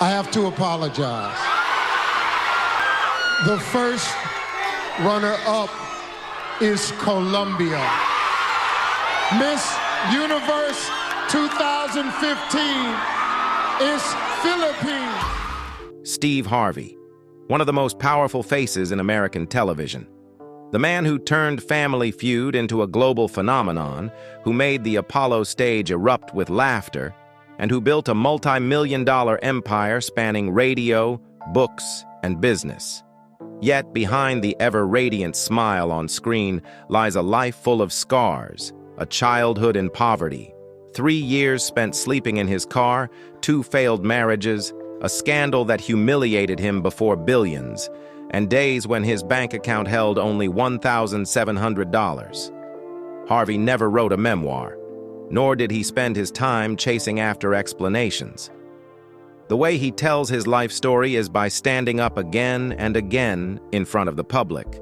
I have to apologize. The first runner-up is Colombia. Miss Universe 2015 is Philippines. Steve Harvey, one of the most powerful faces in American television. The man who turned Family Feud into a global phenomenon, who made the Apollo stage erupt with laughter, and who built a multi-million-dollar empire spanning radio, books, and business. Yet behind the ever-radiant smile on screen lies a life full of scars, a childhood in poverty, 3 years spent sleeping in his car, 2 failed marriages, a scandal that humiliated him before billions, and days when his bank account held only $1,700. Harvey never wrote a memoir, nor did he spend his time chasing after explanations. The way he tells his life story is by standing up again and again in front of the public.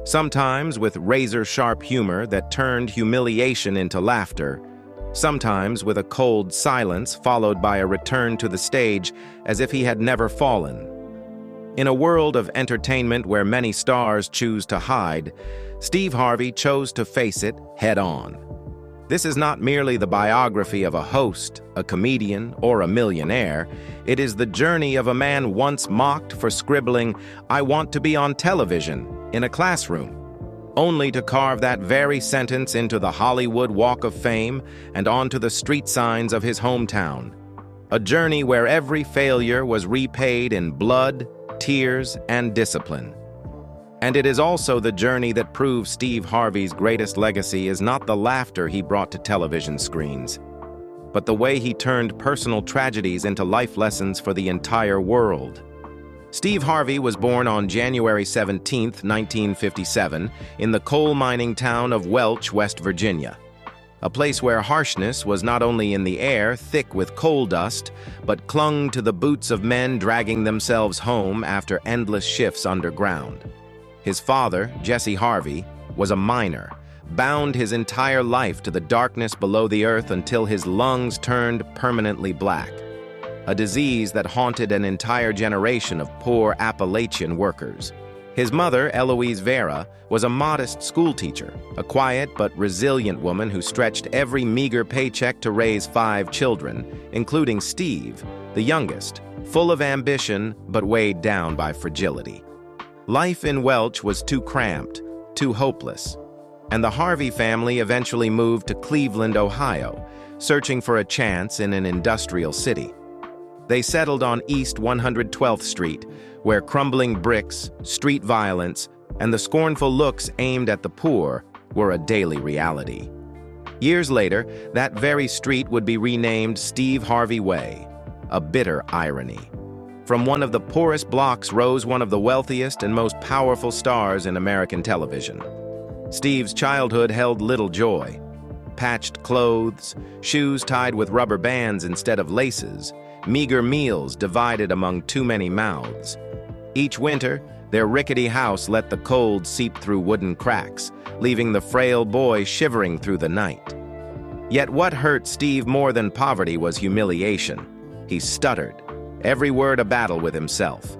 Sometimes with razor-sharp humor that turned humiliation into laughter, sometimes with a cold silence followed by a return to the stage as if he had never fallen. In a world of entertainment where many stars choose to hide, Steve Harvey chose to face it head-on. This is not merely the biography of a host, a comedian, or a millionaire. It is the journey of a man once mocked for scribbling, "I want to be on television," in a classroom, only to carve that very sentence into the Hollywood Walk of Fame and onto the street signs of his hometown. A journey where every failure was repaid in blood, tears, and discipline. And it is also the journey that proves Steve Harvey's greatest legacy is not the laughter he brought to television screens, but the way he turned personal tragedies into life lessons for the entire world. Steve Harvey was born on January 17, 1957, in the coal mining town of Welch, West Virginia, a place where harshness was not only in the air, thick with coal dust, but clung to the boots of men dragging themselves home after endless shifts underground. His father, Jesse Harvey, was a miner, bound his entire life to the darkness below the earth until his lungs turned permanently black, a disease that haunted an entire generation of poor Appalachian workers. His mother, Eloise Vera, was a modest schoolteacher, a quiet but resilient woman who stretched every meager paycheck to raise 5 children, including Steve, the youngest, full of ambition but weighed down by fragility. Life in Welch was too cramped, too hopeless, and the Harvey family eventually moved to Cleveland, Ohio, searching for a chance in an industrial city. They settled on East 112th Street, where crumbling bricks, street violence, and the scornful looks aimed at the poor were a daily reality. Years later, that very street would be renamed Steve Harvey Way, a bitter irony. From one of the poorest blocks rose one of the wealthiest and most powerful stars in American television. Steve's childhood held little joy. Patched clothes, shoes tied with rubber bands instead of laces, meager meals divided among too many mouths. Each winter, their rickety house let the cold seep through wooden cracks, leaving the frail boy shivering through the night. Yet what hurt Steve more than poverty was humiliation. He stuttered, every word a battle with himself.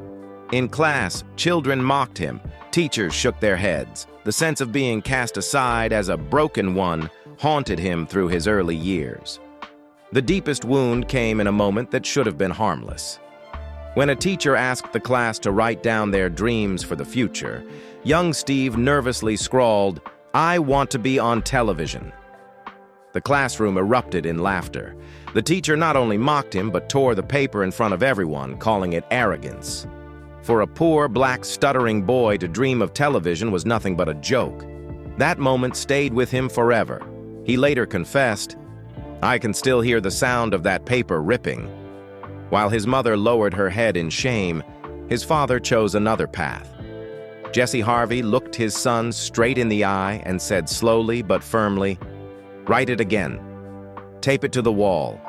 In class, children mocked him, teachers shook their heads. The sense of being cast aside as a broken one haunted him through his early years. The deepest wound came in a moment that should have been harmless. When a teacher asked the class to write down their dreams for the future, young Steve nervously scrawled, "I want to be on television." The classroom erupted in laughter. The teacher not only mocked him, but tore the paper in front of everyone, calling it arrogance. For a poor, black, stuttering boy to dream of television was nothing but a joke. That moment stayed with him forever. He later confessed, "I can still hear the sound of that paper ripping." While his mother lowered her head in shame, his father chose another path. Jesse Harvey looked his son straight in the eye and said slowly but firmly, "Write it again. Tape it to the wall.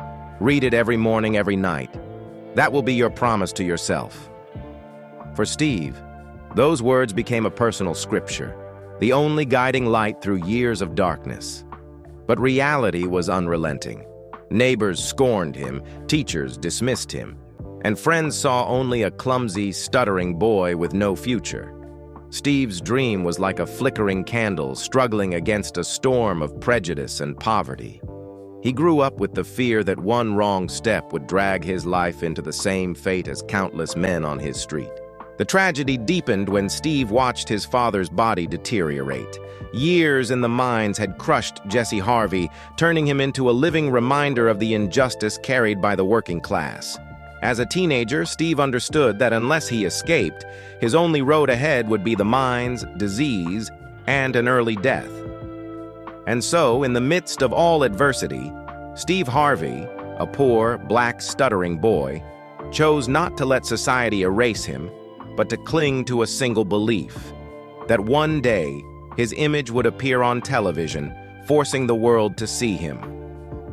Read it every morning, every night. That will be your promise to yourself." For Steve, those words became a personal scripture, the only guiding light through years of darkness. But reality was unrelenting. Neighbors scorned him, teachers dismissed him. and friends saw only a clumsy, stuttering boy with no future. Steve's dream was like a flickering candle struggling against a storm of prejudice and poverty. He grew up with the fear that one wrong step would drag his life into the same fate as countless men on his street. The tragedy deepened when Steve watched his father's body deteriorate. Years in the mines had crushed Jesse Harvey, turning him into a living reminder of the injustice carried by the working class. As a teenager, Steve understood that unless he escaped, his only road ahead would be the mines, disease, and an early death. And so, in the midst of all adversity, Steve Harvey, a poor, black, stuttering boy, chose not to let society erase him, but to cling to a single belief: that one day his image would appear on television, forcing the world to see him.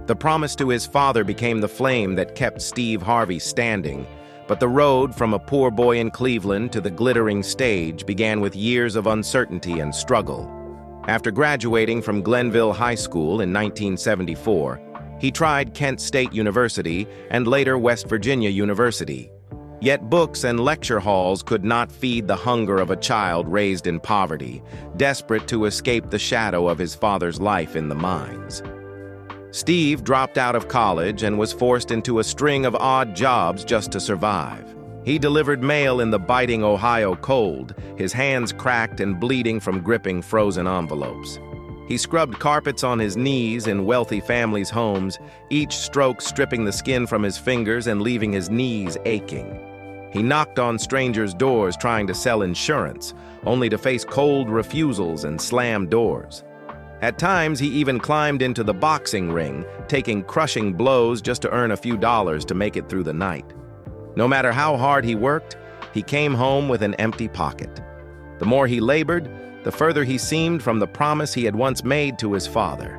The promise to his father became the flame that kept Steve Harvey standing, but the road from a poor boy in Cleveland to the glittering stage began with years of uncertainty and struggle. After graduating from Glenville High School in 1974, he tried Kent State University and later West Virginia University. Yet books and lecture halls could not feed the hunger of a child raised in poverty, desperate to escape the shadow of his father's life in the mines. Steve dropped out of college and was forced into a string of odd jobs just to survive. He delivered mail in the biting Ohio cold, his hands cracked and bleeding from gripping frozen envelopes. He scrubbed carpets on his knees in wealthy families' homes, each stroke stripping the skin from his fingers and leaving his knees aching. He knocked on strangers' doors trying to sell insurance, only to face cold refusals and slammed doors. At times, he even climbed into the boxing ring, taking crushing blows just to earn a few dollars to make it through the night. No matter how hard he worked, he came home with an empty pocket. The more he labored, the further he seemed from the promise he had once made to his father.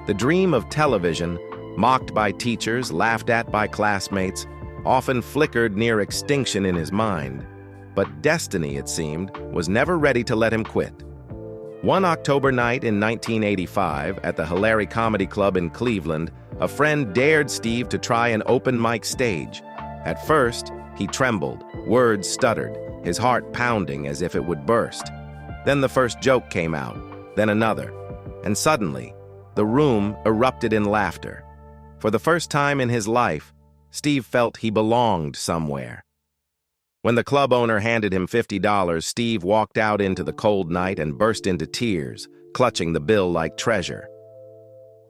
The dream of television, mocked by teachers, laughed at by classmates, often flickered near extinction in his mind. But destiny, it seemed, was never ready to let him quit. One October night in 1985, at the Hilary Comedy Club in Cleveland, a friend dared Steve to try an open mic stage. At first, he trembled, words stuttered, his heart pounding as if it would burst. Then the first joke came out, then another, and suddenly, the room erupted in laughter. For the first time in his life, Steve felt he belonged somewhere. When the club owner handed him $50, Steve walked out into the cold night and burst into tears, clutching the bill like treasure.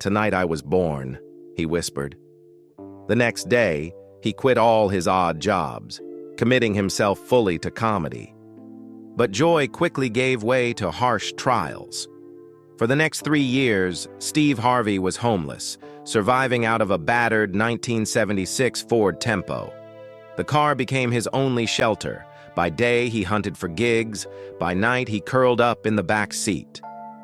"Tonight I was born," he whispered. The next day, he quit all his odd jobs, committing himself fully to comedy. But joy quickly gave way to harsh trials. For the next 3 years, Steve Harvey was homeless, surviving out of a battered 1976 Ford Tempo. The car became his only shelter. By day, he hunted for gigs. By night, he curled up in the back seat.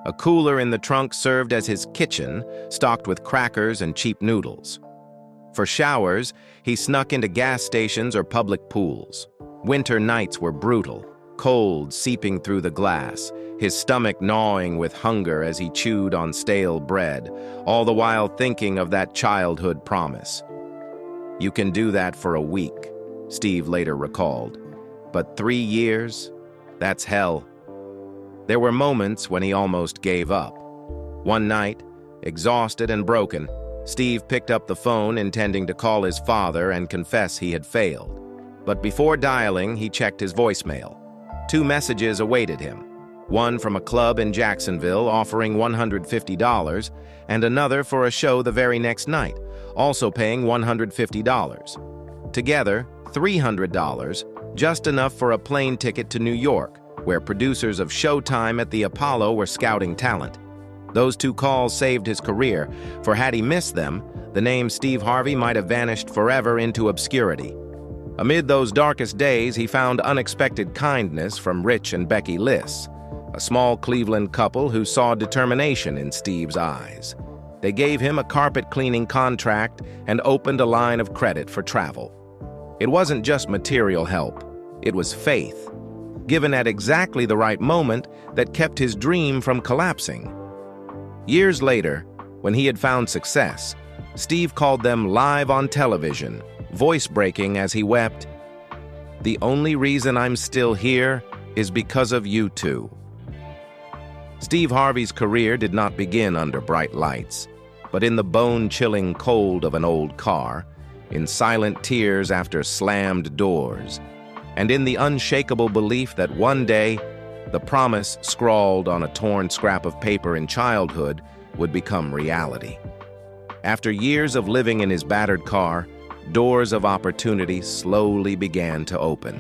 A cooler in the trunk served as his kitchen, stocked with crackers and cheap noodles. For showers, he snuck into gas stations or public pools. Winter nights were brutal, cold seeping through the glass, his stomach gnawing with hunger as he chewed on stale bread, all the while thinking of that childhood promise. "You can do that for a week," Steve later recalled. "But 3 years? That's hell." There were moments when he almost gave up. One night, exhausted and broken, Steve picked up the phone intending to call his father and confess he had failed. But before dialing, he checked his voicemail. 2 messages awaited him. One from a club in Jacksonville offering $150, and another for a show the very next night, also paying $150. Together, $300, just enough for a plane ticket to New York, where producers of Showtime at the Apollo were scouting talent. Those 2 calls saved his career, for had he missed them, the name Steve Harvey might have vanished forever into obscurity. Amid those darkest days, he found unexpected kindness from Rich and Becky Liss, a small Cleveland couple who saw determination in Steve's eyes. They gave him a carpet-cleaning contract and opened a line of credit for travel. It wasn't just material help, it was faith, given at exactly the right moment, that kept his dream from collapsing. Years later, when he had found success, Steve called them live on television, voice breaking as he wept, "The only reason I'm still here is because of you two." Steve Harvey's career did not begin under bright lights, but in the bone-chilling cold of an old car, in silent tears after slammed doors, and in the unshakable belief that one day, the promise scrawled on a torn scrap of paper in childhood would become reality. After years of living in his battered car, doors of opportunity slowly began to open.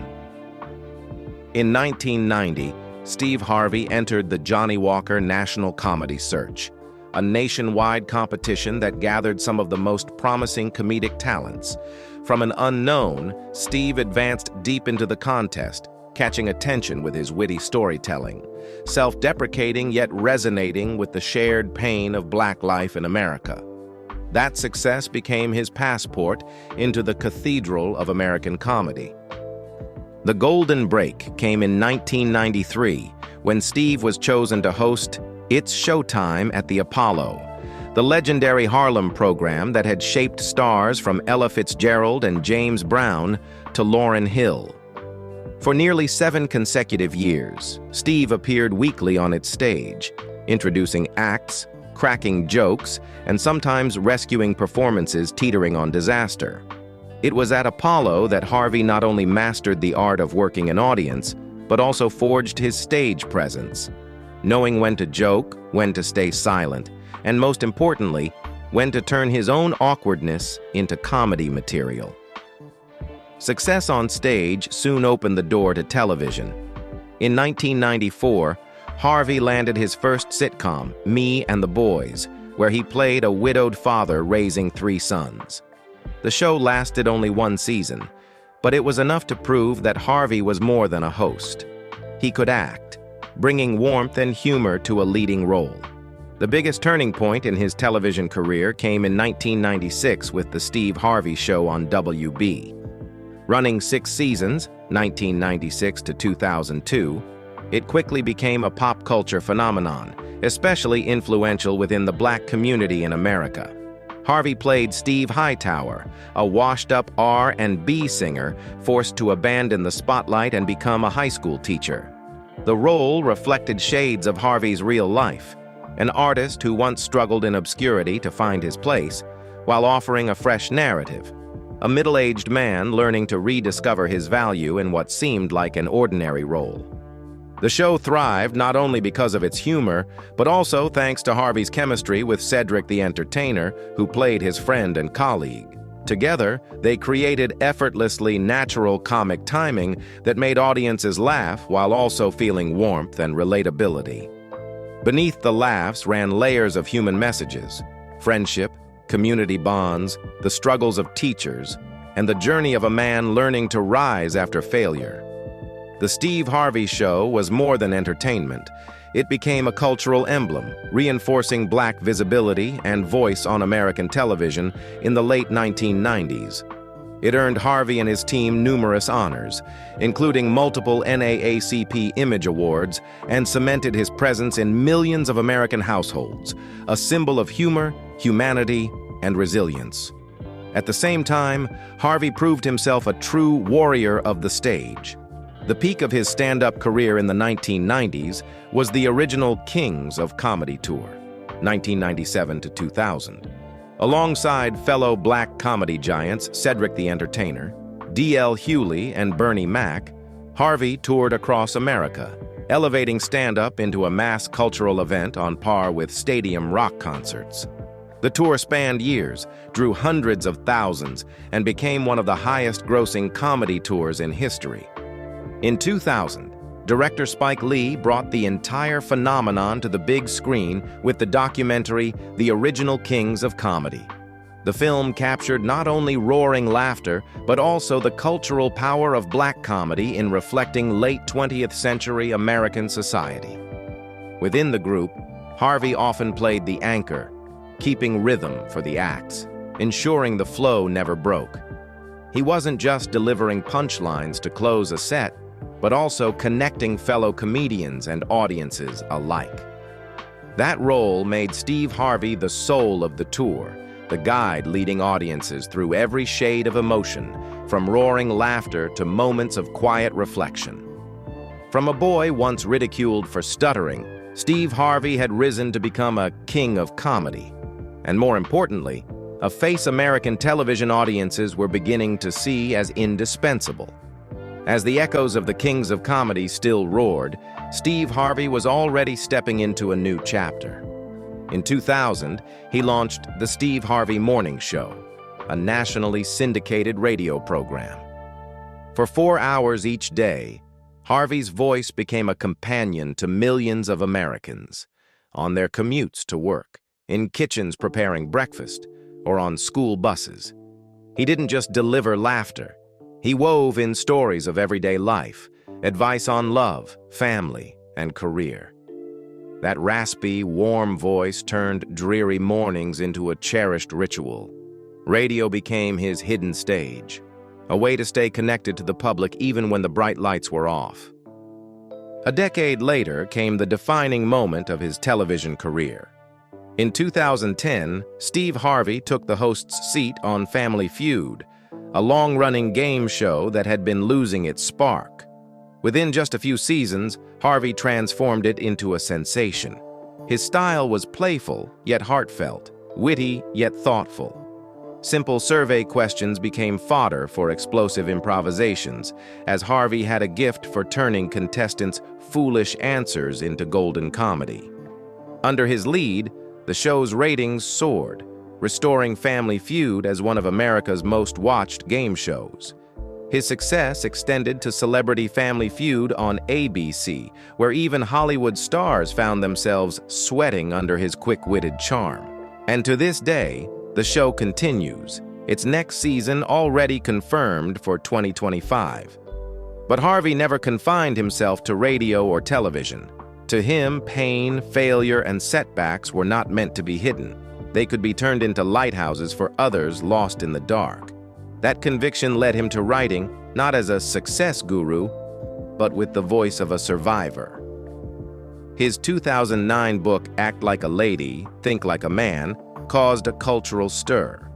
In 1990, Steve Harvey entered the Johnny Walker National Comedy Search, a nationwide competition that gathered some of the most promising comedic talents. From an unknown, Steve advanced deep into the contest, catching attention with his witty storytelling, self-deprecating yet resonating with the shared pain of Black life in America. That success became his passport into the cathedral of American comedy. The golden break came in 1993 when Steve was chosen to host It's Showtime at the Apollo, the legendary Harlem program that had shaped stars from Ella Fitzgerald and James Brown to Lauryn Hill. For nearly 7 consecutive years, Steve appeared weekly on its stage, introducing acts, cracking jokes, and sometimes rescuing performances teetering on disaster. It was at Apollo that Harvey not only mastered the art of working an audience, but also forged his stage presence, knowing when to joke, when to stay silent, and most importantly, when to turn his own awkwardness into comedy material. Success on stage soon opened the door to television. In 1994, Harvey landed his first sitcom, Me and the Boys, where he played a widowed father raising 3 sons. The show lasted only 1 season, but it was enough to prove that Harvey was more than a host. He could act, bringing warmth and humor to a leading role. The biggest turning point in his television career came in 1996 with The Steve Harvey Show on WB. Running 6 seasons, 1996 to 2002, it quickly became a pop culture phenomenon, especially influential within the Black community in America. Harvey played Steve Hightower, a washed-up R&B singer forced to abandon the spotlight and become a high school teacher. The role reflected shades of Harvey's real life, an artist who once struggled in obscurity to find his place, while offering a fresh narrative. A middle-aged man learning to rediscover his value in what seemed like an ordinary role. The show thrived not only because of its humor, but also thanks to Harvey's chemistry with Cedric the Entertainer, who played his friend and colleague. Together, they created effortlessly natural comic timing that made audiences laugh while also feeling warmth and relatability. Beneath the laughs ran layers of human messages: friendship, community bonds, the struggles of teachers, and the journey of a man learning to rise after failure. The Steve Harvey Show was more than entertainment. It became a cultural emblem, reinforcing Black visibility and voice on American television in the late 1990s. It earned Harvey and his team numerous honors, including multiple NAACP Image Awards, and cemented his presence in millions of American households, a symbol of humor, humanity, and resilience. At the same time, Harvey proved himself a true warrior of the stage. The peak of his stand-up career in the 1990s was the original Kings of Comedy Tour, 1997 to 2000. Alongside fellow Black comedy giants Cedric the Entertainer, D.L. Hewley, and Bernie Mac, Harvey toured across America, elevating stand-up into a mass cultural event on par with stadium rock concerts. The tour spanned years, drew hundreds of thousands, and became one of the highest-grossing comedy tours in history. In 2000, director Spike Lee brought the entire phenomenon to the big screen with the documentary The Original Kings of Comedy. The film captured not only roaring laughter, but also the cultural power of Black comedy in reflecting late 20th century American society. Within the group, Harvey often played the anchor, keeping rhythm for the acts, ensuring the flow never broke. He wasn't just delivering punchlines to close a set, but also connecting fellow comedians and audiences alike. That role made Steve Harvey the soul of the tour, the guide leading audiences through every shade of emotion, from roaring laughter to moments of quiet reflection. From a boy once ridiculed for stuttering, Steve Harvey had risen to become a king of comedy. And more importantly, a face American television audiences were beginning to see as indispensable. As the echoes of the kings of comedy still roared, Steve Harvey was already stepping into a new chapter. In 2000, he launched The Steve Harvey Morning Show, a nationally syndicated radio program. For 4 hours each day, Harvey's voice became a companion to millions of Americans, on their commutes to work, in kitchens preparing breakfast, or on school buses. He didn't just deliver laughter. He wove in stories of everyday life, advice on love, family, and career. That raspy, warm voice turned dreary mornings into a cherished ritual. Radio became his hidden stage, a way to stay connected to the public even when the bright lights were off. A decade later came the defining moment of his television career. In 2010, Steve Harvey took the host's seat on Family Feud, a long-running game show that had been losing its spark. Within just a few seasons, Harvey transformed it into a sensation. His style was playful, yet heartfelt, witty, yet thoughtful. Simple survey questions became fodder for explosive improvisations, as Harvey had a gift for turning contestants' foolish answers into golden comedy. Under his lead, the show's ratings soared, restoring Family Feud as one of America's most watched game shows. His success extended to Celebrity Family Feud on ABC, where even Hollywood stars found themselves sweating under his quick-witted charm. And to this day, the show continues, its next season already confirmed for 2025. But Harvey never confined himself to radio or television. To him, pain, failure, and setbacks were not meant to be hidden. They could be turned into lighthouses for others lost in the dark. That conviction led him to writing, not as a success guru, but with the voice of a survivor. His 2009 book, Act Like a Lady, Think Like a Man, caused a cultural stir.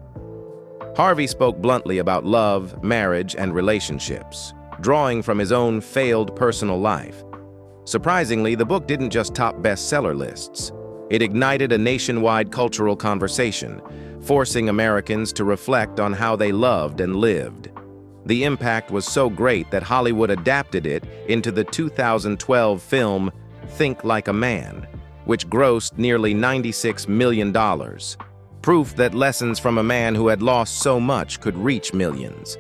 Harvey spoke bluntly about love, marriage, and relationships, drawing from his own failed personal life. Surprisingly, the book didn't just top bestseller lists. It ignited a nationwide cultural conversation, forcing Americans to reflect on how they loved and lived. The impact was so great that Hollywood adapted it into the 2012 film Think Like a Man, which grossed nearly $96 million. Proof that lessons from a man who had lost so much could reach millions.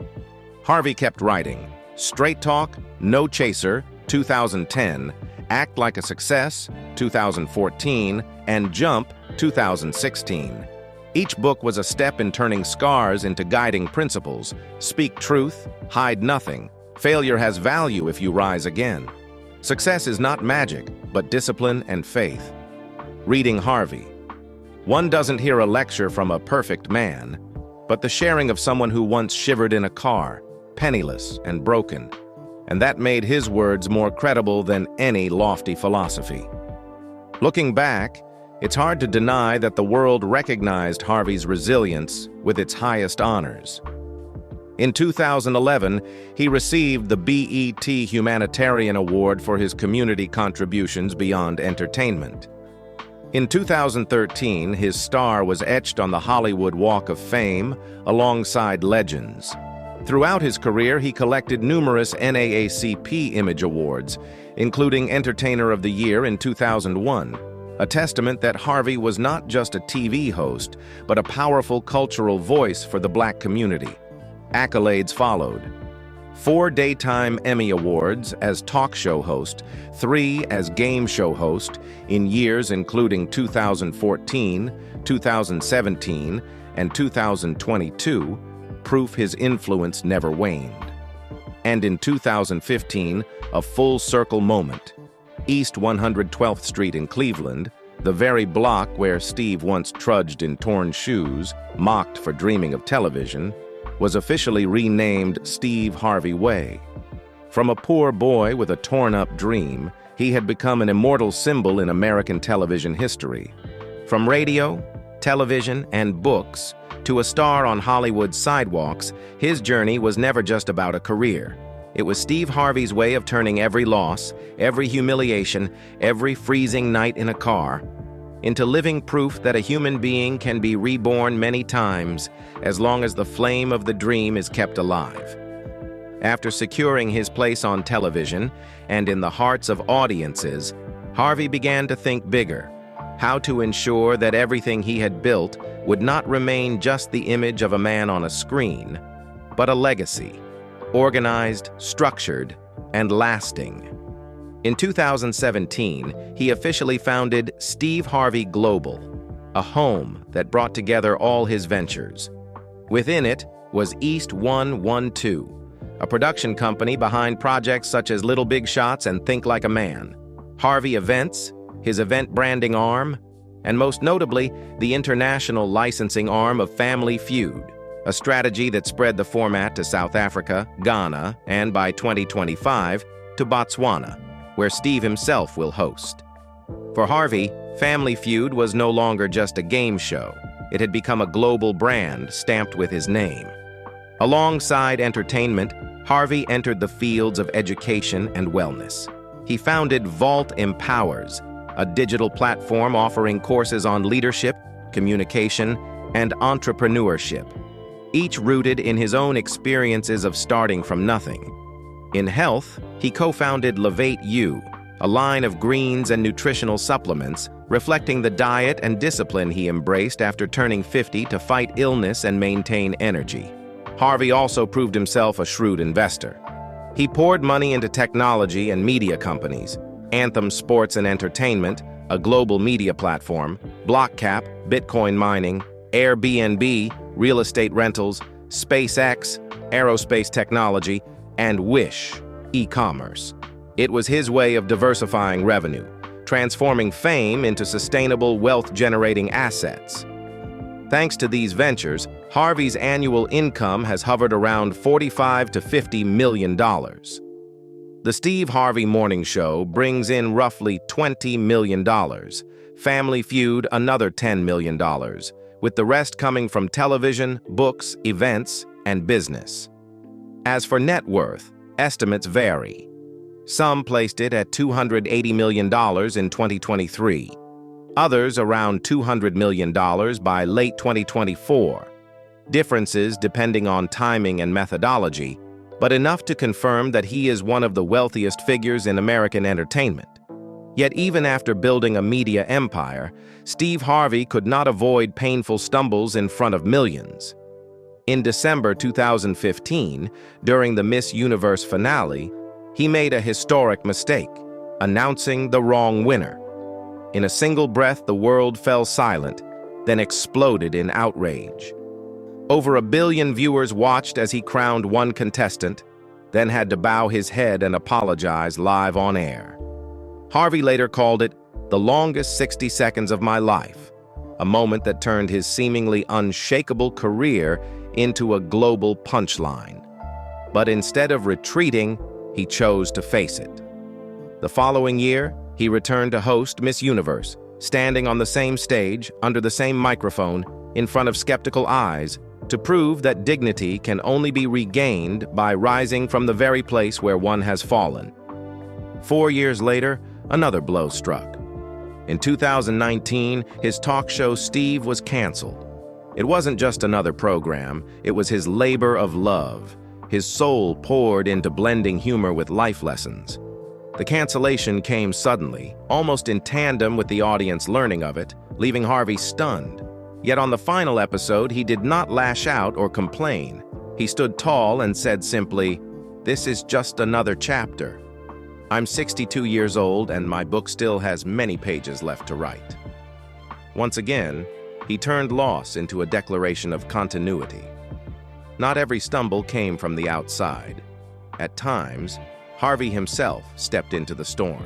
Harvey kept writing. Straight Talk, No Chaser, 2010, Act Like a Success, 2014, and Jump, 2016. Each book was a step in turning scars into guiding principles. Speak truth, hide nothing. Failure has value if you rise again. Success is not magic, but discipline and faith. Reading Harvey. One doesn't hear a lecture from a perfect man, but the sharing of someone who once shivered in a car, penniless and broken. And that made his words more credible than any lofty philosophy. Looking back, it's hard to deny that the world recognized Harvey's resilience with its highest honors. In 2011, he received the BET Humanitarian Award for his community contributions beyond entertainment. In 2013, his star was etched on the Hollywood Walk of Fame alongside legends. Throughout his career, he collected numerous NAACP Image Awards, including Entertainer of the Year in 2001, a testament that Harvey was not just a TV host, but a powerful cultural voice for the Black community. Accolades followed. 4 Daytime Emmy Awards as talk show host, 3 as game show host, in years including 2014, 2017, and 2022, proof his influence never waned. And in 2015, a full circle moment. East 112th Street in Cleveland, the very block where Steve once trudged in torn shoes, mocked for dreaming of television, was officially renamed Steve Harvey Way. From a poor boy with a torn-up dream, he had become an immortal symbol in American television history. From radio, television, and books, To a star on Hollywood's sidewalks, his journey was never just about a career. It was Steve Harvey's way of turning every loss, every humiliation, every freezing night in a car, into living proof that a human being can be reborn many times as long as the flame of the dream is kept alive. After securing his place on television and in the hearts of audiences, Harvey began to think bigger, how to ensure that everything he had built would not remain just the image of a man on a screen, but a legacy, organized, structured, and lasting. In 2017, he officially founded Steve Harvey Global, a home that brought together all his ventures. Within it was East 112, a production company behind projects such as Little Big Shots and Think Like a Man, Harvey Events, his event branding arm, and most notably, the international licensing arm of Family Feud, a strategy that spread the format to South Africa, Ghana, and by 2025, to Botswana, where Steve himself will host. For Harvey, Family Feud was no longer just a game show. It had become a global brand stamped with his name. Alongside entertainment, Harvey entered the fields of education and wellness. He founded Vault Empowers, a digital platform offering courses on leadership, communication, and entrepreneurship, each rooted in his own experiences of starting from nothing. In health, he co-founded Levate U, a line of greens and nutritional supplements reflecting the diet and discipline he embraced after turning 50 to fight illness and maintain energy. Harvey also proved himself a shrewd investor. He poured money into technology and media companies, Anthem Sports and Entertainment, a global media platform, BlockCap, Bitcoin mining, Airbnb, real estate rentals, SpaceX, aerospace technology, and Wish, e-commerce. It was his way of diversifying revenue, transforming fame into sustainable wealth-generating assets. Thanks to these ventures, Harvey's annual income has hovered around $45 to $50 million. The Steve Harvey Morning Show brings in roughly $20 million. Family Feud, another $10 million, with the rest coming from television, books, events, and business. As for net worth, estimates vary. Some placed it at $280 million in 2023, others around $200 million by late 2024. Differences depending on timing and methodology, but enough to confirm that he is one of the wealthiest figures in American entertainment. Yet even after building a media empire, Steve Harvey could not avoid painful stumbles in front of millions. In December 2015, during the Miss Universe finale, he made a historic mistake, announcing the wrong winner. In a single breath, the world fell silent, then exploded in outrage. Over 1 billion viewers watched as he crowned one contestant, then had to bow his head and apologize live on air. Harvey later called it the longest 60 seconds of my life, a moment that turned his seemingly unshakable career into a global punchline. But instead of retreating, he chose to face it. The following year, he returned to host Miss Universe, standing on the same stage, under the same microphone, in front of skeptical eyes, to prove that dignity can only be regained by rising from the very place where one has fallen. 4 years later, another blow struck. In 2019, his talk show Steve was canceled. It wasn't just another program, it was his labor of love, his soul poured into blending humor with life lessons. The cancellation came suddenly, almost in tandem with the audience learning of it, leaving Harvey stunned. Yet on the final episode, he did not lash out or complain. He stood tall and said simply, "This is just another chapter. I'm 62 years old and my book still has many pages left to write." Once again, he turned loss into a declaration of continuity. Not every stumble came from the outside. At times, Harvey himself stepped into the storm.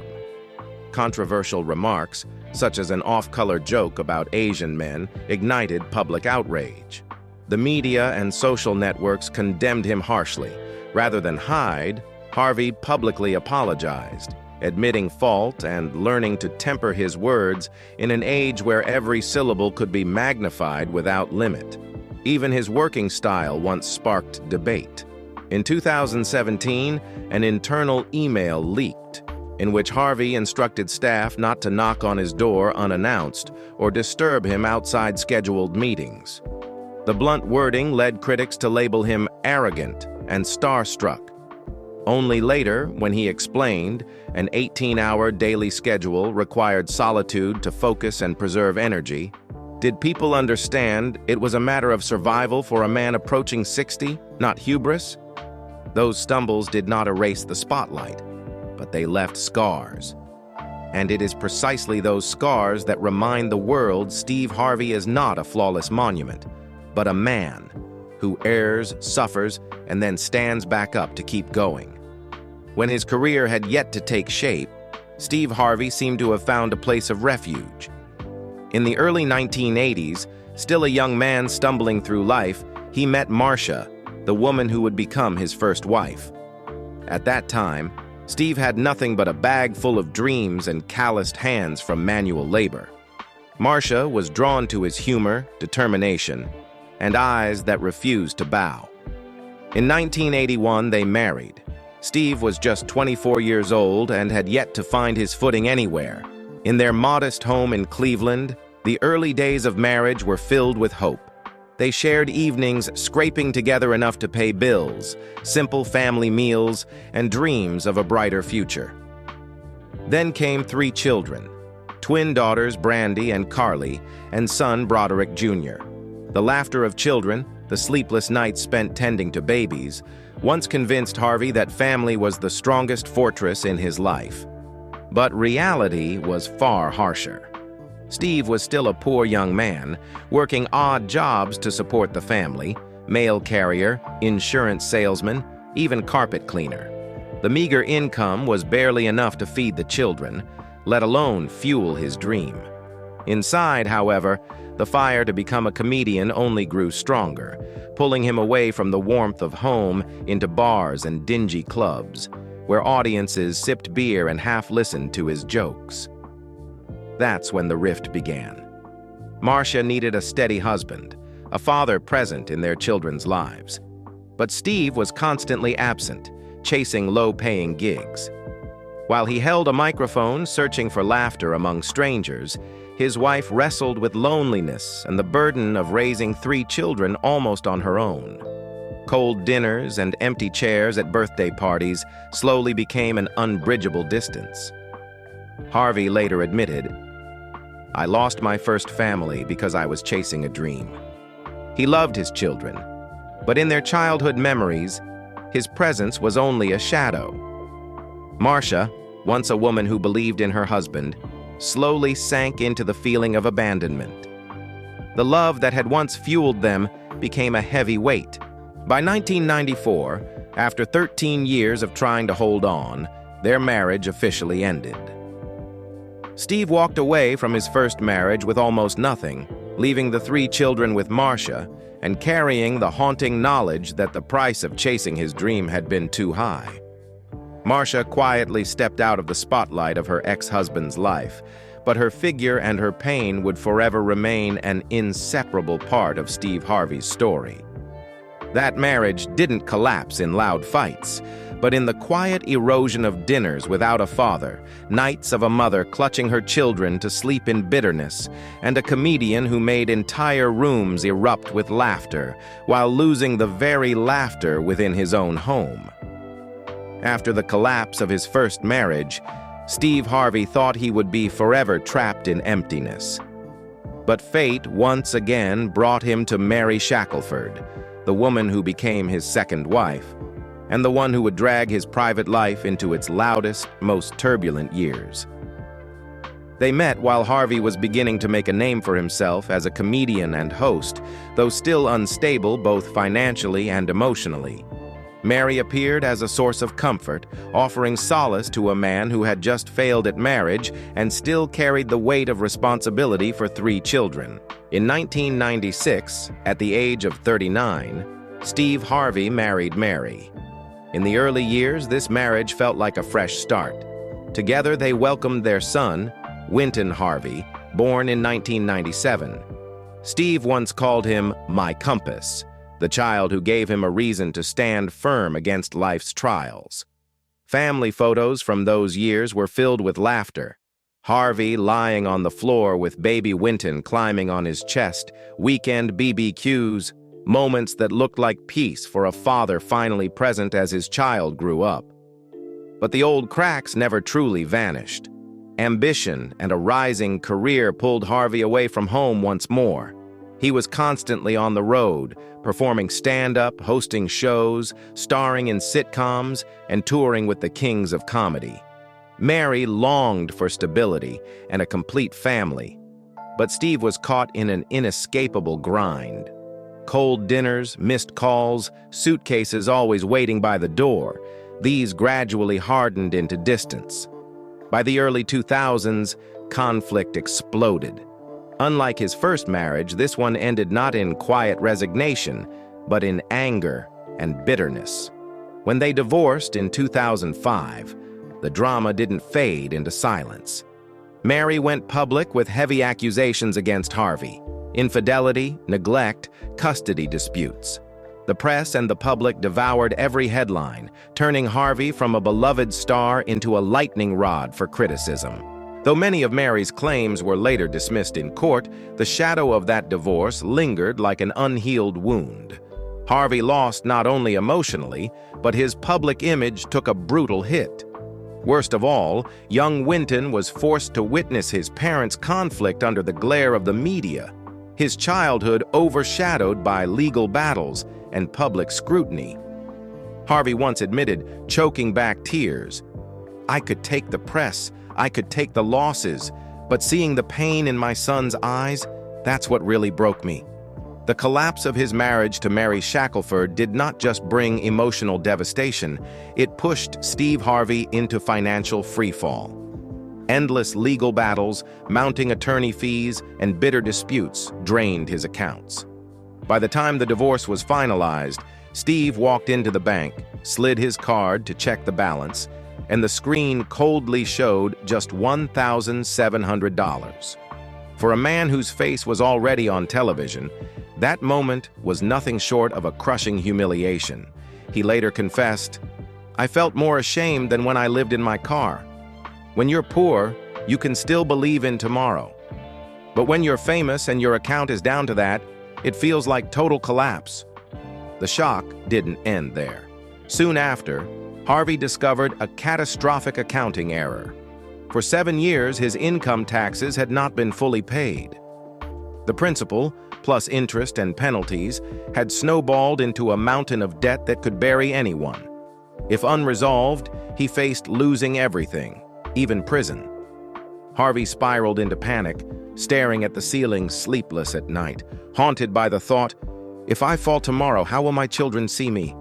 Controversial remarks, such as an off-color joke about Asian men, ignited public outrage. The media and social networks condemned him harshly. Rather than hide, Harvey publicly apologized, admitting fault and learning to temper his words in an age where every syllable could be magnified without limit. Even his working style once sparked debate. In 2017, an internal email leaked in which Harvey instructed staff not to knock on his door unannounced or disturb him outside scheduled meetings. The blunt wording led critics to label him arrogant and starstruck. Only later, when he explained an 18-hour daily schedule required solitude to focus and preserve energy, did people understand it was a matter of survival for a man approaching 60, not hubris? Those stumbles did not erase the spotlight, but they left scars. And it is precisely those scars that remind the world Steve Harvey is not a flawless monument, but a man who errs, suffers, and then stands back up to keep going. When his career had yet to take shape, Steve Harvey seemed to have found a place of refuge. In the early 1980s, still a young man stumbling through life, he met Marcia, the woman who would become his first wife. At that time, Steve had nothing but a bag full of dreams and calloused hands from manual labor. Marcia was drawn to his humor, determination, and eyes that refused to bow. In 1981, they married. Steve was just 24 years old and had yet to find his footing anywhere. In their modest home in Cleveland, the early days of marriage were filled with hope. They shared evenings scraping together enough to pay bills, simple family meals, and dreams of a brighter future. Then came 3 children, twin daughters Brandy and Carly, and son Broderick Jr. The laughter of children, the sleepless nights spent tending to babies, once convinced Harvey that family was the strongest fortress in his life. But reality was far harsher. Steve was still a poor young man, working odd jobs to support the family: mail carrier, insurance salesman, even carpet cleaner. The meager income was barely enough to feed the children, let alone fuel his dream. Inside, however, the fire to become a comedian only grew stronger, pulling him away from the warmth of home into bars and dingy clubs, where audiences sipped beer and half-listened to his jokes. That's when the rift began. Marcia needed a steady husband, a father present in their children's lives. But Steve was constantly absent, chasing low-paying gigs. While he held a microphone searching for laughter among strangers, his wife wrestled with loneliness and the burden of raising 3 children almost on her own. Cold dinners and empty chairs at birthday parties slowly became an unbridgeable distance. Harvey later admitted, "I lost my first family because I was chasing a dream." He loved his children, but in their childhood memories, his presence was only a shadow. Marcia, once a woman who believed in her husband, slowly sank into the feeling of abandonment. The love that had once fueled them became a heavy weight. By 1994, after 13 years of trying to hold on, their marriage officially ended. Steve walked away from his first marriage with almost nothing, leaving the 3 children with Marcia and carrying the haunting knowledge that the price of chasing his dream had been too high. Marcia quietly stepped out of the spotlight of her ex-husband's life, but her figure and her pain would forever remain an inseparable part of Steve Harvey's story. That marriage didn't collapse in loud fights, but in the quiet erosion of dinners without a father, nights of a mother clutching her children to sleep in bitterness, and a comedian who made entire rooms erupt with laughter, while losing the very laughter within his own home. After the collapse of his first marriage, Steve Harvey thought he would be forever trapped in emptiness. But fate once again brought him to Mary Shackelford, the woman who became his second wife, and the one who would drag his private life into its loudest, most turbulent years. They met while Harvey was beginning to make a name for himself as a comedian and host, though still unstable both financially and emotionally. Mary appeared as a source of comfort, offering solace to a man who had just failed at marriage and still carried the weight of responsibility for 3 children. In 1996, at the age of 39, Steve Harvey married Mary. In the early years, this marriage felt like a fresh start. Together, they welcomed their son, Winton Harvey, born in 1997. Steve once called him my compass, the child who gave him a reason to stand firm against life's trials. Family photos from those years were filled with laughter. Harvey lying on the floor with baby Winton climbing on his chest, weekend BBQs, moments that looked like peace for a father finally present as his child grew up. But the old cracks never truly vanished. Ambition and a rising career pulled Harvey away from home once more. He was constantly on the road, performing stand-up, hosting shows, starring in sitcoms, and touring with the kings of comedy. Mary longed for stability and a complete family, but Steve was caught in an inescapable grind. Cold dinners, missed calls, suitcases always waiting by the door, these gradually hardened into distance. By the early 2000s, conflict exploded. Unlike his first marriage, this one ended not in quiet resignation, but in anger and bitterness. When they divorced in 2005, the drama didn't fade into silence. Mary went public with heavy accusations against Harvey: infidelity, neglect, custody disputes. The press and the public devoured every headline, turning Harvey from a beloved star into a lightning rod for criticism. Though many of Mary's claims were later dismissed in court, the shadow of that divorce lingered like an unhealed wound. Harvey lost not only emotionally, but his public image took a brutal hit. Worst of all, young Winton was forced to witness his parents' conflict under the glare of the media, his childhood overshadowed by legal battles and public scrutiny. Harvey once admitted, choking back tears, "I could take the press, I could take the losses, but seeing the pain in my son's eyes, that's what really broke me." The collapse of his marriage to Mary Shackelford did not just bring emotional devastation, it pushed Steve Harvey into financial freefall. Endless legal battles, mounting attorney fees, and bitter disputes drained his accounts. By the time the divorce was finalized, Steve walked into the bank, slid his card to check the balance, and the screen coldly showed just $1,700. For a man whose face was already on television, that moment was nothing short of a crushing humiliation. He later confessed, "I felt more ashamed than when I lived in my car. When you're poor, you can still believe in tomorrow. But when you're famous and your account is down to that, it feels like total collapse." The shock didn't end there. Soon after, Harvey discovered a catastrophic accounting error. For 7 years, his income taxes had not been fully paid. The principal, plus interest and penalties, had snowballed into a mountain of debt that could bury anyone. If unresolved, he faced losing everything, even prison. Harvey spiraled into panic, staring at the ceiling sleepless at night, haunted by the thought, "If I fall tomorrow, how will my children see me?"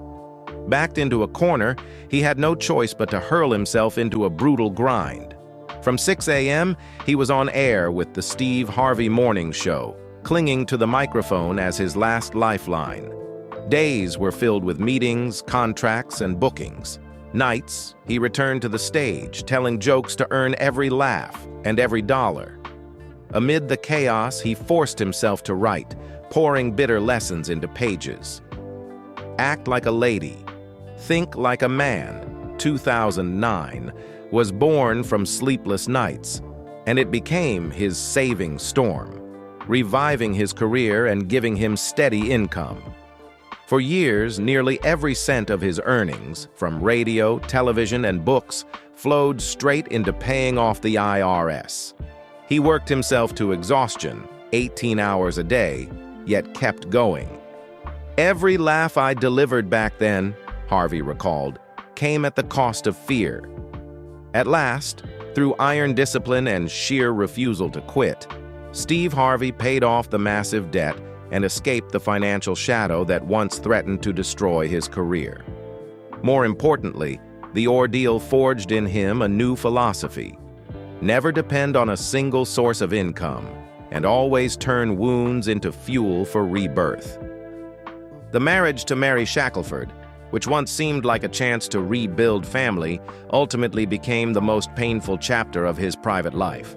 Backed into a corner, he had no choice but to hurl himself into a brutal grind. From 6 a.m., he was on air with the Steve Harvey Morning Show, clinging to the microphone as his last lifeline. Days were filled with meetings, contracts, and bookings. Nights, he returned to the stage, telling jokes to earn every laugh and every dollar. Amid the chaos, he forced himself to write, pouring bitter lessons into pages. Act like a lady. Think like a man, 2009, was born from sleepless nights, and it became his saving storm, reviving his career and giving him steady income. For years, nearly every cent of his earnings, from radio, television, and books, flowed straight into paying off the IRS. He worked himself to exhaustion, 18 hours a day, yet kept going. "Every laugh I delivered back then," Harvey recalled, "came at the cost of fear." At last, through iron discipline and sheer refusal to quit, Steve Harvey paid off the massive debt and escaped the financial shadow that once threatened to destroy his career. More importantly, the ordeal forged in him a new philosophy: never depend on a single source of income, and always turn wounds into fuel for rebirth. The marriage to Mary Shackelford, which once seemed like a chance to rebuild family, ultimately became the most painful chapter of his private life.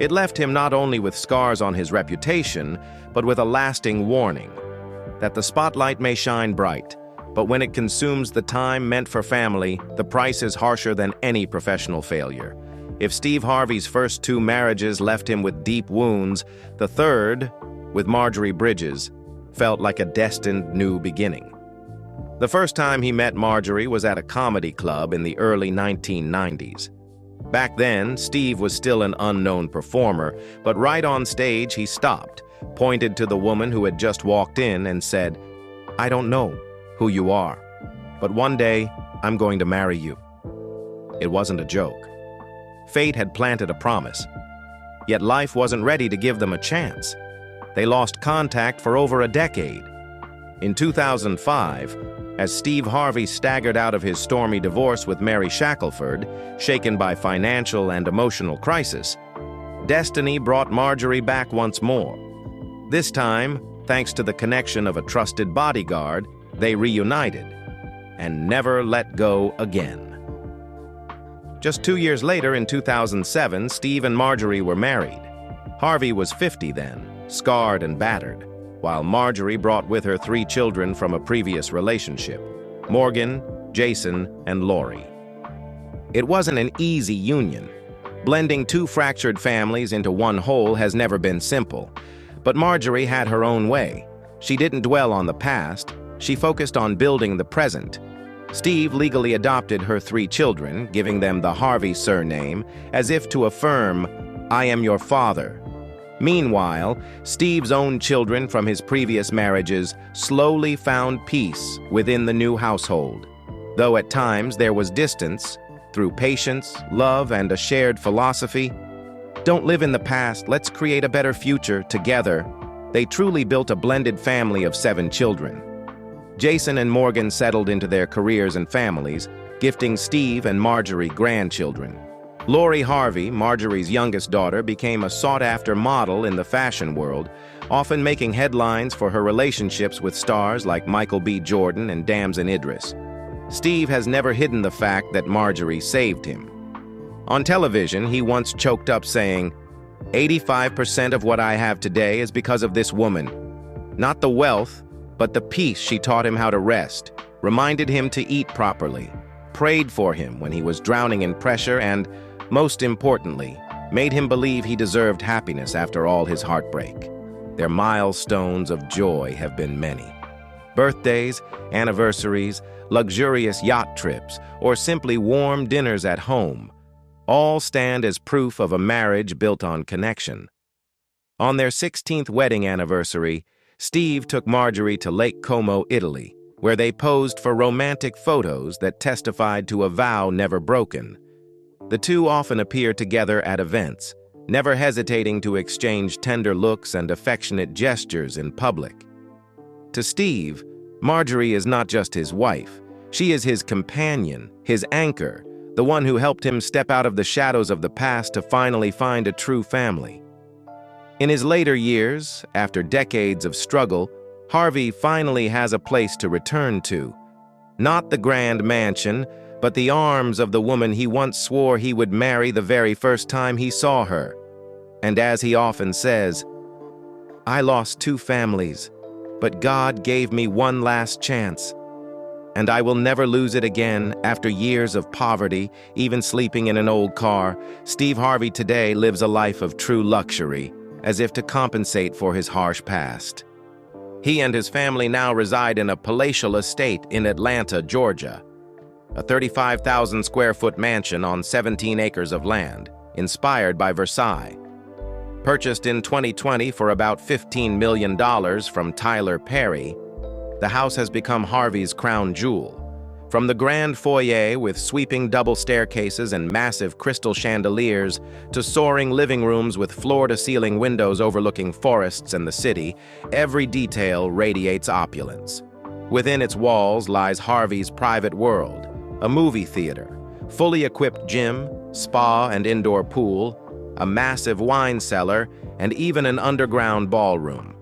It left him not only with scars on his reputation, but with a lasting warning that the spotlight may shine bright, but when it consumes the time meant for family, the price is harsher than any professional failure. If Steve Harvey's first 2 marriages left him with deep wounds, the third, with Marjorie Bridges, felt like a destined new beginning. The first time he met Marjorie was at a comedy club in the early 1990s. Back then, Steve was still an unknown performer, but right on stage he stopped, pointed to the woman who had just walked in and said, "I don't know who you are, but one day I'm going to marry you." It wasn't a joke. Fate had planted a promise, yet life wasn't ready to give them a chance. They lost contact for over a decade. In 2005, as Steve Harvey staggered out of his stormy divorce with Mary Shackelford, shaken by financial and emotional crisis, destiny brought Marjorie back once more. This time, thanks to the connection of a trusted bodyguard, they reunited and never let go again. Just 2 years later, in 2007, Steve and Marjorie were married. Harvey was 50 then, scarred and battered, while Marjorie brought with her 3 children from a previous relationship: Morgan, Jason, and Lori. It wasn't an easy union. Blending 2 fractured families into one whole has never been simple. But Marjorie had her own way. She didn't dwell on the past. She focused on building the present. Steve legally adopted her 3 children, giving them the Harvey surname, as if to affirm, "I am your father." Meanwhile, Steve's own children from his previous marriages slowly found peace within the new household. Though at times there was distance, through patience, love, and a shared philosophy, "Don't live in the past, let's create a better future together," they truly built a blended family of 7 children. Jason and Morgan settled into their careers and families, gifting Steve and Marjorie grandchildren. Lori Harvey, Marjorie's youngest daughter, became a sought-after model in the fashion world, often making headlines for her relationships with stars like Michael B. Jordan and Damson Idris. Steve has never hidden the fact that Marjorie saved him. On television, he once choked up saying, "85% of what I have today is because of this woman. Not the wealth, but the peace she taught him how to rest, reminded him to eat properly, prayed for him when he was drowning in pressure, and, most importantly, made him believe he deserved happiness after all his heartbreak." Their milestones of joy have been many. Birthdays, anniversaries, luxurious yacht trips, or simply warm dinners at home all stand as proof of a marriage built on connection. On their 16th wedding anniversary, Steve took Marjorie to Lake Como, Italy, where they posed for romantic photos that testified to a vow never broken. The two often appear together at events, never hesitating to exchange tender looks and affectionate gestures in public. To Steve, Marjorie is not just his wife. She is his companion, his anchor, the one who helped him step out of the shadows of the past to finally find a true family. In his later years, after decades of struggle, Harvey finally has a place to return to. Not the grand mansion, but the arms of the woman he once swore he would marry the very first time he saw her. And as he often says, "I lost 2 families, but God gave me one last chance. And I will never lose it again." After years of poverty, even sleeping in an old car, Steve Harvey today lives a life of true luxury, as if to compensate for his harsh past. He and his family now reside in a palatial estate in Atlanta, Georgia, a 35,000 square foot mansion on 17 acres of land, inspired by Versailles. Purchased in 2020 for about $15 million from Tyler Perry, the house has become Harvey's crown jewel. From the grand foyer with sweeping double staircases and massive crystal chandeliers to soaring living rooms with floor-to-ceiling windows overlooking forests and the city, every detail radiates opulence. Within its walls lies Harvey's private world, a movie theater, fully equipped gym, spa and indoor pool, a massive wine cellar, and even an underground ballroom.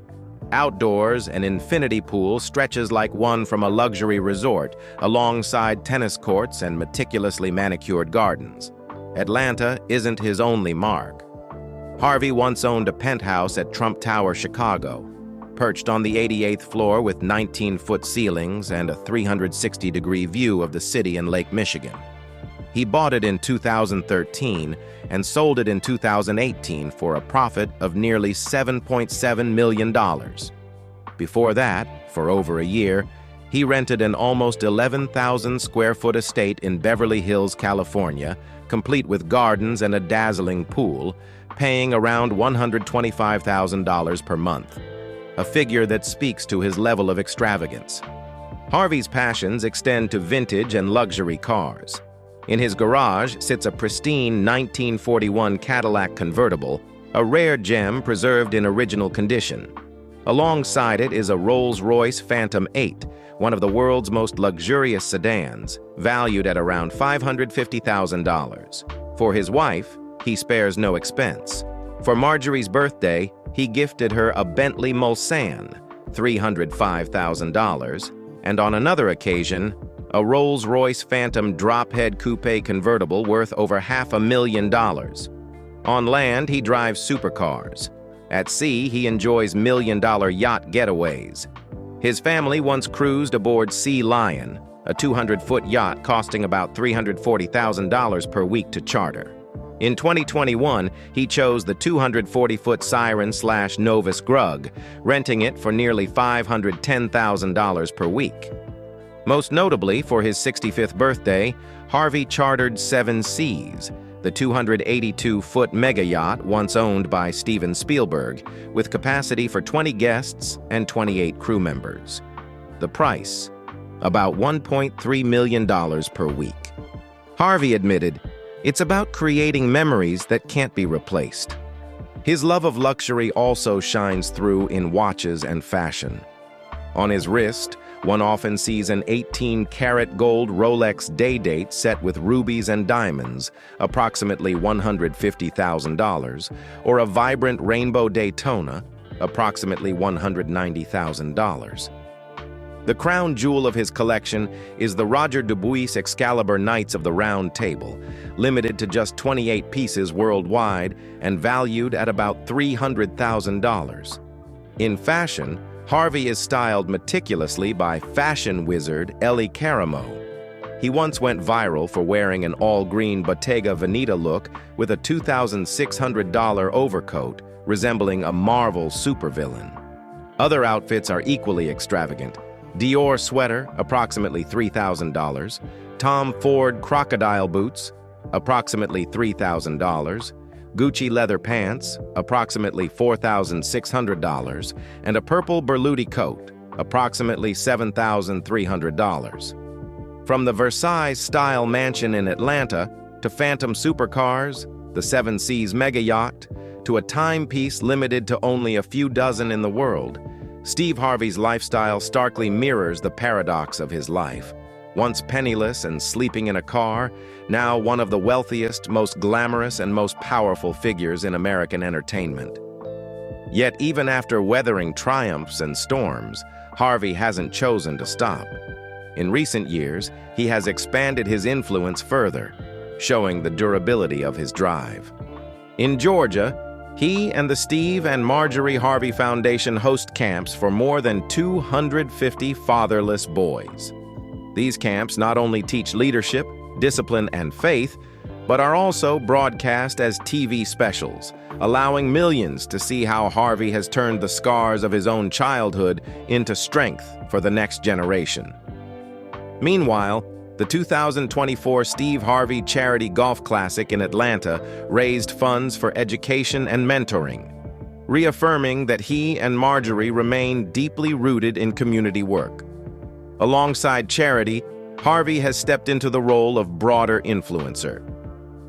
Outdoors, an infinity pool stretches like one from a luxury resort, alongside tennis courts and meticulously manicured gardens. Atlanta isn't his only mark. Harvey once owned a penthouse at Trump Tower, Chicago, perched on the 88th floor with 19-foot ceilings and a 360-degree view of the city and Lake Michigan. He bought it in 2013 and sold it in 2018 for a profit of nearly $7.7 million. Before that, for over a year, he rented an almost 11,000 square foot estate in Beverly Hills, California, complete with gardens and a dazzling pool, paying around $125,000 per month, a figure that speaks to his level of extravagance. Harvey's passions extend to vintage and luxury cars. In his garage sits a pristine 1941 Cadillac convertible, a rare gem preserved in original condition. Alongside it is a Rolls-Royce Phantom 8, one of the world's most luxurious sedans, valued at around $550,000. For his wife, he spares no expense. For Marjorie's birthday, he gifted her a Bentley Mulsanne, $305,000, and on another occasion, a Rolls-Royce Phantom drop-head coupe convertible worth over $500,000. On land, he drives supercars. At sea, he enjoys million-dollar yacht getaways. His family once cruised aboard Sea Lion, a 200-foot yacht costing about $340,000 per week to charter. In 2021, he chose the 240-foot Siren/Novus Grug, renting it for nearly $510,000 per week. Most notably, for his 65th birthday, Harvey chartered 7 Seas, the 282-foot mega yacht once owned by Steven Spielberg, with capacity for 20 guests and 28 crew members. The price, about $1.3 million per week. Harvey admitted, "It's about creating memories that can't be replaced." His love of luxury also shines through in watches and fashion. On his wrist, one often sees an 18-karat gold Rolex Day-Date set with rubies and diamonds, approximately $150,000, or a vibrant rainbow Daytona, approximately $190,000. The crown jewel of his collection is the Roger Dubuis Excalibur Knights of the Round Table, limited to just 28 pieces worldwide and valued at about $300,000. In fashion, Harvey is styled meticulously by fashion wizard Ellie Caramo. He once went viral for wearing an all-green Bottega Veneta look with a $2,600 overcoat resembling a Marvel supervillain. Other outfits are equally extravagant. Dior sweater, approximately $3,000. Tom Ford crocodile boots, approximately $3,000. Gucci leather pants, approximately $4,600, and a purple Berluti coat, approximately $7,300. From the Versailles-style mansion in Atlanta to phantom supercars, the 7 Seas mega yacht, to a timepiece limited to only a few dozen in the world, Steve Harvey's lifestyle starkly mirrors the paradox of his life. Once penniless and sleeping in a car, now one of the wealthiest, most glamorous, and most powerful figures in American entertainment. Yet even after weathering triumphs and storms, Harvey hasn't chosen to stop. In recent years, he has expanded his influence further, showing the durability of his drive. In Georgia, he and the Steve and Marjorie Harvey Foundation host camps for more than 250 fatherless boys. These camps not only teach leadership, discipline, and faith, but are also broadcast as TV specials, allowing millions to see how Harvey has turned the scars of his own childhood into strength for the next generation. Meanwhile, the 2024 Steve Harvey Charity Golf Classic in Atlanta raised funds for education and mentoring, reaffirming that he and Marjorie remain deeply rooted in community work. Alongside charity, Harvey has stepped into the role of broader influencer.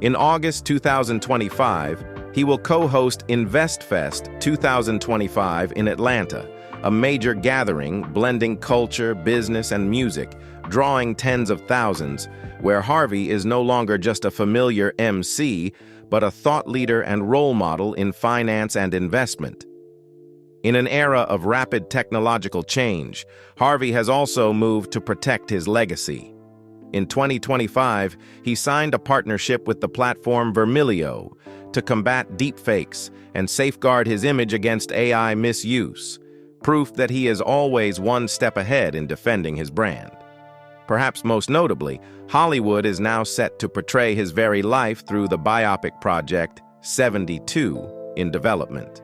In August 2025, he will co-host InvestFest 2025 in Atlanta, a major gathering blending culture, business, and music, drawing tens of thousands, where Harvey is no longer just a familiar MC, but a thought leader and role model in finance and investment. In an era of rapid technological change, Harvey has also moved to protect his legacy. In 2025, he signed a partnership with the platform Vermilio to combat deepfakes and safeguard his image against AI misuse, proof that he is always one step ahead in defending his brand. Perhaps most notably, Hollywood is now set to portray his very life through the biopic project 72 in development.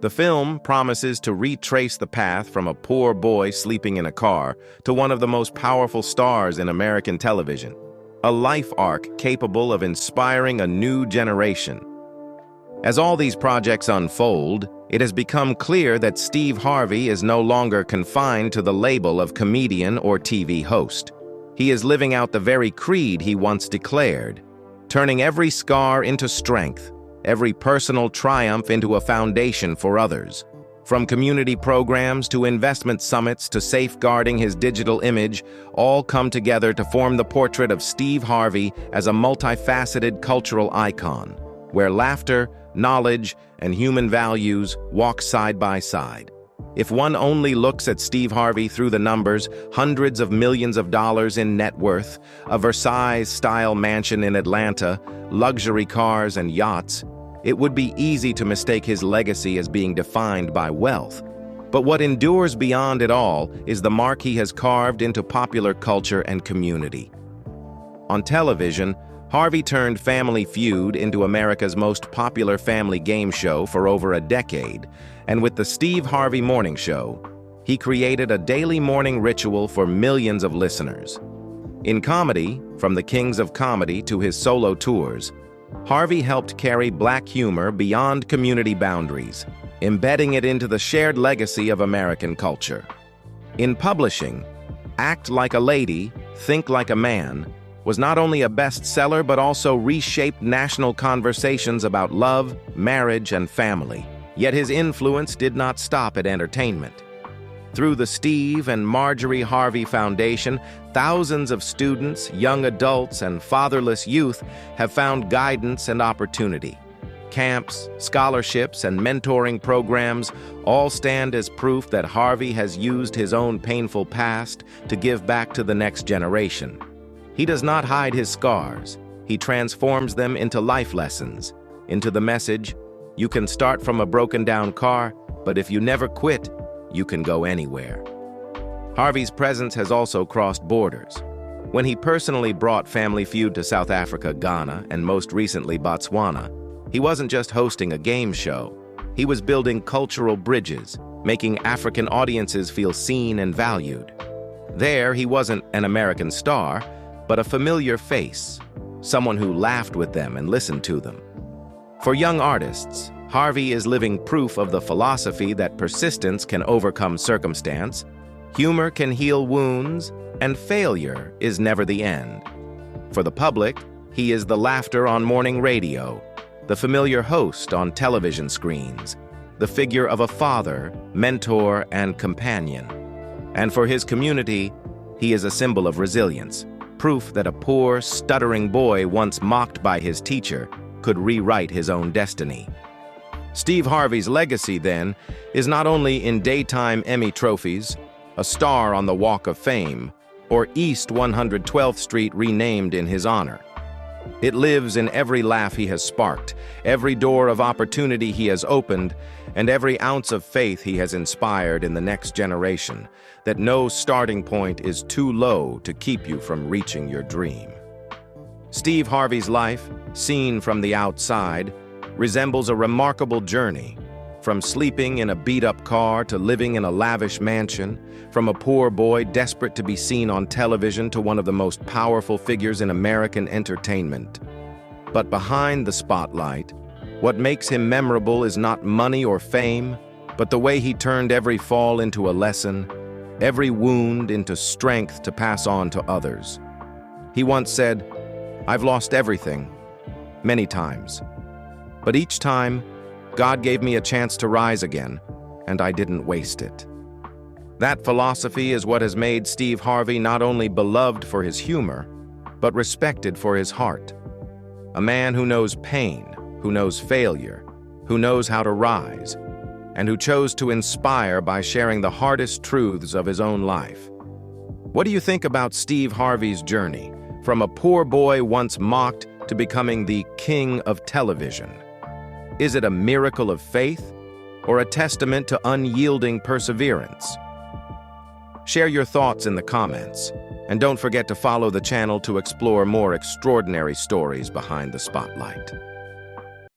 The film promises to retrace the path from a poor boy sleeping in a car to one of the most powerful stars in American television, a life arc capable of inspiring a new generation. As all these projects unfold, it has become clear that Steve Harvey is no longer confined to the label of comedian or TV host. He is living out the very creed he once declared, turning every scar into strength, every personal triumph into a foundation for others. From community programs to investment summits to safeguarding his digital image, all come together to form the portrait of Steve Harvey as a multifaceted cultural icon, where laughter, knowledge, and human values walk side by side. If one only looks at Steve Harvey through the numbers, hundreds of millions of dollars in net worth, a Versailles-style mansion in Atlanta, luxury cars and yachts, it would be easy to mistake his legacy as being defined by wealth. But what endures beyond it all is the mark he has carved into popular culture and community. On television, Harvey turned Family Feud into America's most popular family game show for over a decade, and with the Steve Harvey Morning Show, he created a daily morning ritual for millions of listeners. In comedy, from the Kings of Comedy to his solo tours, Harvey helped carry Black humor beyond community boundaries, embedding it into the shared legacy of American culture. In publishing, Act Like a Lady, Think Like a Man was not only a bestseller but also reshaped national conversations about love, marriage, and family. Yet his influence did not stop at entertainment. Through the Steve and Marjorie Harvey Foundation, thousands of students, young adults, and fatherless youth have found guidance and opportunity. Camps, scholarships, and mentoring programs all stand as proof that Harvey has used his own painful past to give back to the next generation. He does not hide his scars. He transforms them into life lessons, into the message, you can start from a broken-down car, but if you never quit, you can go anywhere. Harvey's presence has also crossed borders. When he personally brought Family Feud to South Africa, Ghana, and most recently Botswana, he wasn't just hosting a game show. He was building cultural bridges, making African audiences feel seen and valued. There, he wasn't an American star, but a familiar face, someone who laughed with them and listened to them. For young artists, Harvey is living proof of the philosophy that persistence can overcome circumstance, humor can heal wounds, and failure is never the end. For the public, he is the laughter on morning radio, the familiar host on television screens, the figure of a father, mentor, and companion. And for his community, he is a symbol of resilience, proof that a poor, stuttering boy once mocked by his teacher could rewrite his own destiny. Steve Harvey's legacy, then, is not only in daytime Emmy trophies, a star on the Walk of Fame, or East 112th Street renamed in his honor. It lives in every laugh he has sparked, every door of opportunity he has opened, and every ounce of faith he has inspired in the next generation, that no starting point is too low to keep you from reaching your dream. Steve Harvey's life, seen from the outside, resembles a remarkable journey, from sleeping in a beat-up car to living in a lavish mansion, from a poor boy desperate to be seen on television to one of the most powerful figures in American entertainment. But behind the spotlight, what makes him memorable is not money or fame, but the way he turned every fall into a lesson, every wound into strength to pass on to others. He once said, "I've lost everything, many times. But each time, God gave me a chance to rise again, and I didn't waste it." That philosophy is what has made Steve Harvey not only beloved for his humor, but respected for his heart. A man who knows pain, who knows failure, who knows how to rise, and who chose to inspire by sharing the hardest truths of his own life. What do you think about Steve Harvey's journey, from a poor boy once mocked to becoming the king of television? Is it a miracle of faith or a testament to unyielding perseverance? Share your thoughts in the comments, and don't forget to follow the channel to explore more extraordinary stories behind the spotlight.